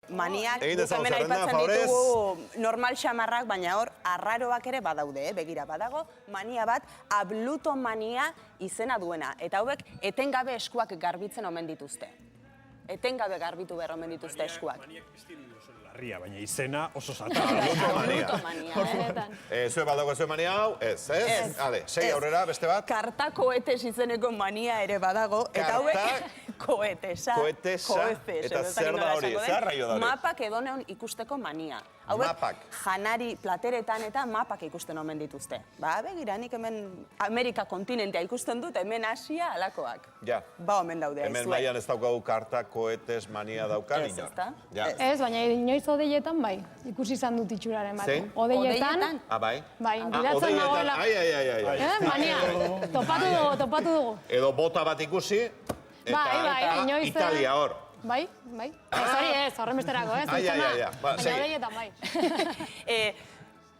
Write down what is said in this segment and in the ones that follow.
maniak, guk hemen aipatzen ditugu normal xamarrak, baina hor, arraroak ere badaude, begira badago, mania bat, ablutomania izena duena. Eta hauek, etengabe eskuak garbitzen omen dituzte. Etengabe garbitu behar omen dituzte eskuak. Maniak larria, baina izena oso zata. Ablutomania. Zue baldago zue mania hau? Ez. Hale, segi aurrera, beste bat. Kartakoetes izeneko mania ere badago. Eta hauek, koetesa. Eta zer da hori? Zer raio da hori? Mapak edoneon ikusteko mania. Hauek, janari plateretan eta mapak ikusten omen dituzte. Ba, begira, nik hemen Amerika kontinentea ikusten dut, hemen Asia alakoak. Ja. Ba, omen daude. Hemen maian ez daukagu karta, koetes, mania daukan. Ez, ezta? Ez, baina inoiz odeietan bai, ikusi izan dut itxuraren bat. Zein? Odeietan. Bai. Bai, gidatzen nagoela. Ai. Mania, topatu dugu. Edo bota bat ikusi, eta Italia hor. Bai. Hori ez, horren besterako, ez? Baina odeietan bai.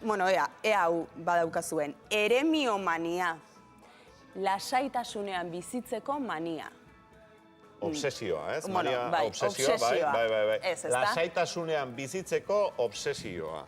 Bueno, ea hau badaukazuen. Eremiomania. Lasaitasunean bizitzeko mania. Obsesioa, ez? Bueno, bai, obsesioa. Bai. Ez, ezta? Lasaitasunean bizitzeko obsesioa.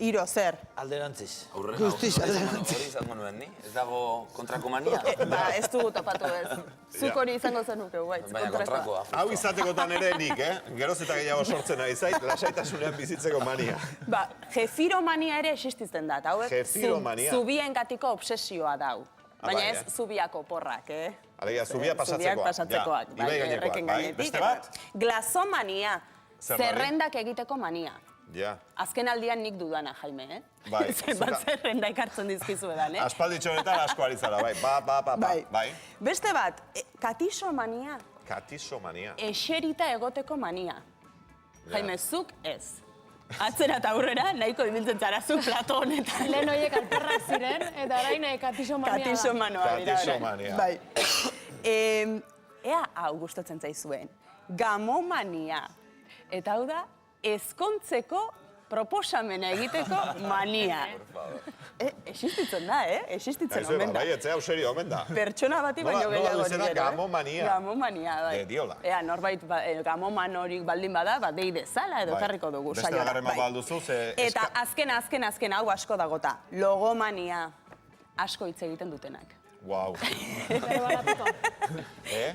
Iro, zer? Alderantziz. Guztiz alderantziz. Hori izango nuen ni? Ez dago kontrako mania? Ba, ez dugu topatu ez. Zuk hori izango zenuke, guaitz. Baina kontrakoa. Hau izatekotan ere nik, Geroz eta gehiago sortzen ari zait, lasaitasunean bizitzeko mania. Ba, jefiromania ere existitzen da. Jefiromania? Zubiengatiko obsesioa dau. Baina ez zubiako porrak, Alegia, zubia pasatzekoak. Zubiak pasatzekoak. Ibai gainekoak, bai? Beste bat? Glazomania. Zerrendak egiteko mania. Ja. Azken aldian nik dudana, Jaime, Bai. Zenbat zerrenda ikartzen dizkizu edan, Aspalditxo honetan asko ari zara, bai. Bai. Beste bat, katisomania. Katisomania. Eserita egoteko mania. Jaime, zuk ez. Atzera eta aurrera, nahiko ibiltzen zara zu plato honetan. Lehen horiek alperrak ziren, eta orain katisomania da. Katisomania. Bai. Ea hau gustatzen zaizuen. Gamomania. Eta hau da, ezkontzeko proposamena egiteko mania. Existitzen da, Existitzen omen da. Bai, etzea serio omen da. Pertsona bati baino gehiago dira. Gamomania. Gamomania, bai. Diola. Ea, norbait gamoman horik baldin bada, dei dezala edo karriko dugu saiora. Beste agarren bat balduzu, Eta azken hau asko dagota. Logomania. Asko hitz egiten dutenak. Guau. Berbalapikoak.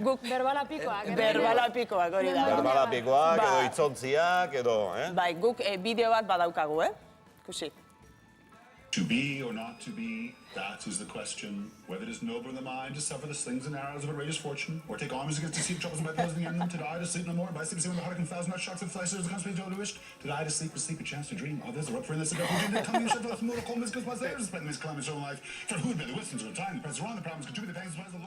Guk Berbalapikoak. Berbalapikoak hori da. Berbalapikoak, edo hitzontziak, edo... Bai, guk bideo bat badaukagu, Ikusi. To be or not to be, that is the question. Whether it is noble in the mind to suffer the slings and arrows of a greatest fortune, or take arms against deceit, troubles, and by closing the end, to die to sleep no more, by sleep, when the heart can thousand shocks and flies, the consequence of the wish, to die to sleep, with sleep, a chance to dream. Others are up for this, and the coming of the cold, because my there is spending this calamity of life. For who would be the wisdom of time, the presence around the problems, contribute the pains, the